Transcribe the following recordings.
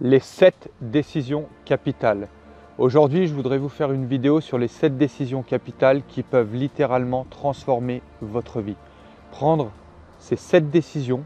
Les 7 décisions capitales. Aujourd'hui, je voudrais vous faire une vidéo sur les 7 décisions capitales qui peuvent littéralement transformer votre vie. Prendre ces 7 décisions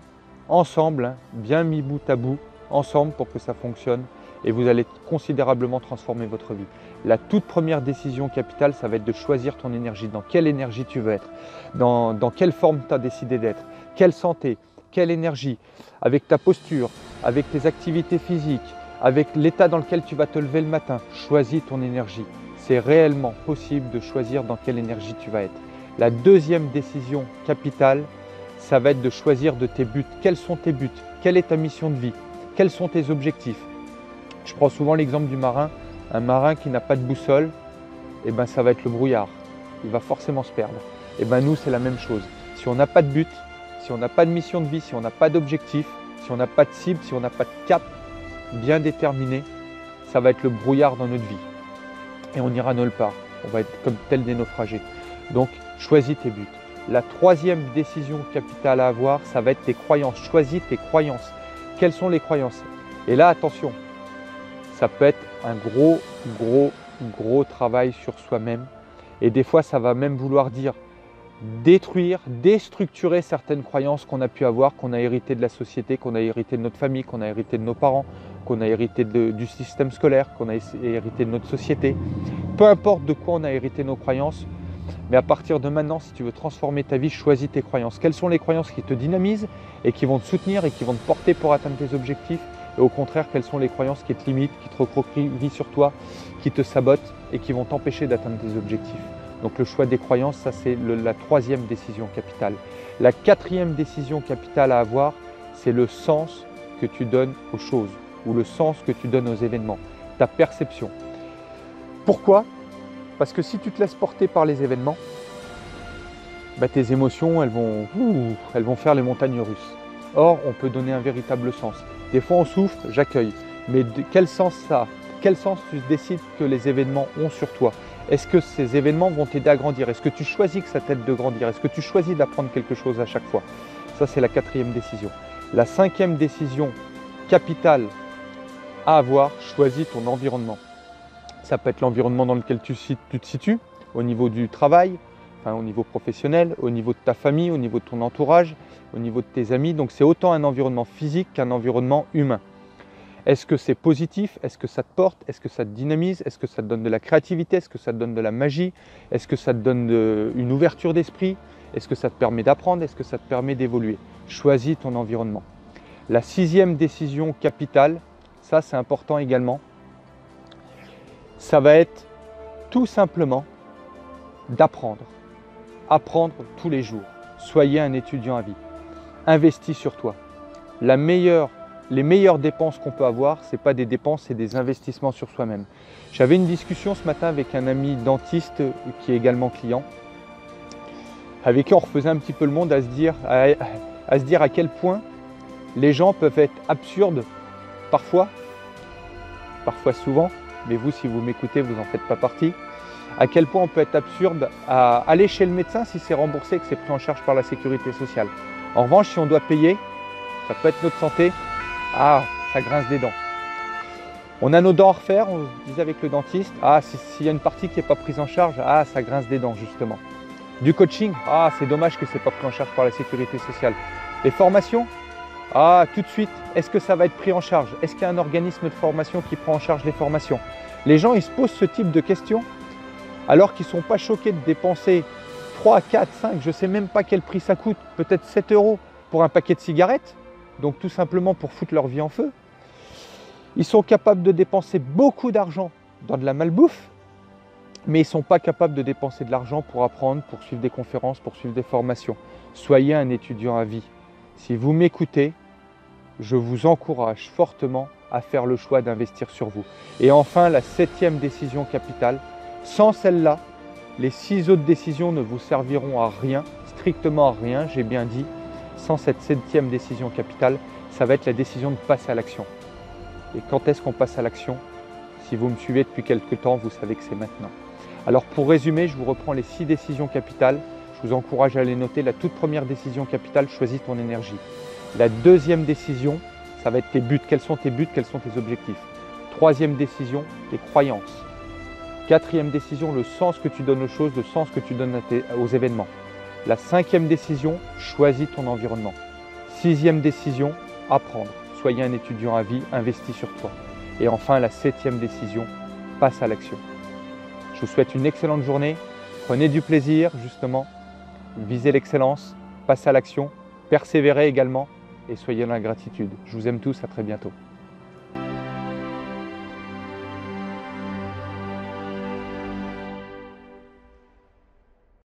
ensemble, bien mis bout à bout, ensemble pour que ça fonctionne et vous allez considérablement transformer votre vie. La toute première décision capitale, ça va être de choisir ton énergie. Dans quelle énergie tu veux être, dans quelle forme tu as décidé d'être, quelle santé, quelle énergie, avec ta posture, avec tes activités physiques, avec l'état dans lequel tu vas te lever le matin. Choisis ton énergie. C'est réellement possible de choisir dans quelle énergie tu vas être. La deuxième décision capitale, ça va être de choisir de tes buts. Quels sont tes buts? Quelle est ta mission de vie? Quels sont tes objectifs? Je prends souvent l'exemple du marin. Un marin qui n'a pas de boussole, eh ben, ça va être le brouillard. Il va forcément se perdre. Et ben, nous, c'est la même chose. Si on n'a pas de but, si on n'a pas de mission de vie, si on n'a pas d'objectif, si on n'a pas de cible, si on n'a pas de cap bien déterminé, ça va être le brouillard dans notre vie. Et on ira nulle part. On va être comme tel des naufragés. Donc, choisis tes buts. La troisième décision capitale à avoir, ça va être tes croyances. Choisis tes croyances. Quelles sont les croyances? Et là, attention, ça peut être un gros travail sur soi-même. Et des fois, ça va même vouloir dire détruire, déstructurer certaines croyances qu'on a pu avoir, qu'on a héritées de la société, qu'on a hérité de notre famille, qu'on a hérité de nos parents, qu'on a hérité du système scolaire, qu'on a hérité de notre société. Peu importe de quoi on a hérité nos croyances, mais à partir de maintenant, si tu veux transformer ta vie, choisis tes croyances. Quelles sont les croyances qui te dynamisent et qui vont te soutenir et qui vont te porter pour atteindre tes objectifs? Et au contraire, quelles sont les croyances qui te limitent, qui te recroquevillent sur toi, qui te sabotent et qui vont t'empêcher d'atteindre tes objectifs? Donc le choix des croyances, ça c'est la troisième décision capitale. La quatrième décision capitale à avoir, c'est le sens que tu donnes aux choses ou le sens que tu donnes aux événements, ta perception. Pourquoi? Parce que si tu te laisses porter par les événements, tes émotions, elles vont faire les montagnes russes. Or, on peut donner un véritable sens. Des fois, on souffre, j'accueille. Mais quel sens ça a? Quel sens tu décides que les événements ont sur toi? Est-ce que ces événements vont t'aider à grandir? Est-ce que tu choisis que ça t'aide de grandir? Est-ce que tu choisis d'apprendre quelque chose à chaque fois? Ça, c'est la quatrième décision. La cinquième décision capitale à avoir, choisis ton environnement. Ça peut être l'environnement dans lequel tu te situes, au niveau du travail, au niveau professionnel, au niveau de ta famille, au niveau de ton entourage, au niveau de tes amis. Donc c'est autant un environnement physique qu'un environnement humain. Est-ce que c'est positif? Est-ce que ça te porte? Est-ce que ça te dynamise? Est-ce que ça te donne de la créativité? Est-ce que ça te donne de la magie? Est-ce que ça te donne une ouverture d'esprit? Est-ce que ça te permet d'apprendre? Est-ce que ça te permet d'évoluer? Choisis ton environnement. La sixième décision capitale, ça c'est important également, ça va être tout simplement d'apprendre. Apprendre tous les jours. Soyez un étudiant à vie. Investis sur toi. Les meilleures dépenses qu'on peut avoir, ce n'est pas des dépenses, c'est des investissements sur soi-même. J'avais une discussion ce matin avec un ami dentiste qui est également client, avec qui on refaisait un petit peu le monde à se dire à quel point les gens peuvent être absurdes parfois souvent, mais vous, si vous m'écoutez, vous n'en faites pas partie. À quel point on peut être absurde à aller chez le médecin si c'est remboursé et que c'est pris en charge par la sécurité sociale. En revanche, si on doit payer, ça peut être notre santé, ça grince des dents. On a nos dents à refaire, on se disait avec le dentiste, s'il y a une partie qui n'est pas prise en charge, ça grince des dents justement. Du coaching, c'est dommage que ce n'est pas pris en charge par la sécurité sociale. Les formations, tout de suite, est-ce que ça va être pris en charge? Est-ce qu'il y a un organisme de formation qui prend en charge les formations? Les gens, ils se posent ce type de questions alors qu'ils ne sont pas choqués de dépenser 3, 4, 5, je ne sais même pas quel prix ça coûte, peut-être 7 € pour un paquet de cigarettes, donc tout simplement pour foutre leur vie en feu. Ils sont capables de dépenser beaucoup d'argent dans de la malbouffe, mais ils ne sont pas capables de dépenser de l'argent pour apprendre, pour suivre des conférences, pour suivre des formations. Soyez un étudiant à vie. Si vous m'écoutez, je vous encourage fortement à faire le choix d'investir sur vous. Et enfin, la septième décision capitale, sans celle-là, les 6 autres décisions ne vous serviront à rien, strictement à rien, j'ai bien dit. Sans cette septième décision capitale, ça va être la décision de passer à l'action. Et quand est-ce qu'on passe à l'action? Si vous me suivez depuis quelques temps, vous savez que c'est maintenant. Alors pour résumer, je vous reprends les 6 décisions capitales. Je vous encourage à les noter. La toute première décision capitale, choisis ton énergie. La deuxième décision, Ça va être tes buts. Quels sont tes buts? Quels sont tes objectifs? Troisième décision, tes croyances. Quatrième décision, le sens que tu donnes aux choses, le sens que tu donnes aux événements. La cinquième décision, choisis ton environnement. Sixième décision, apprendre. Soyez un étudiant à vie, investis sur toi. Et enfin, la septième décision, passe à l'action. Je vous souhaite une excellente journée. Prenez du plaisir, justement. Visez l'excellence, passez à l'action, persévérez également et soyez dans la gratitude. Je vous aime tous, à très bientôt.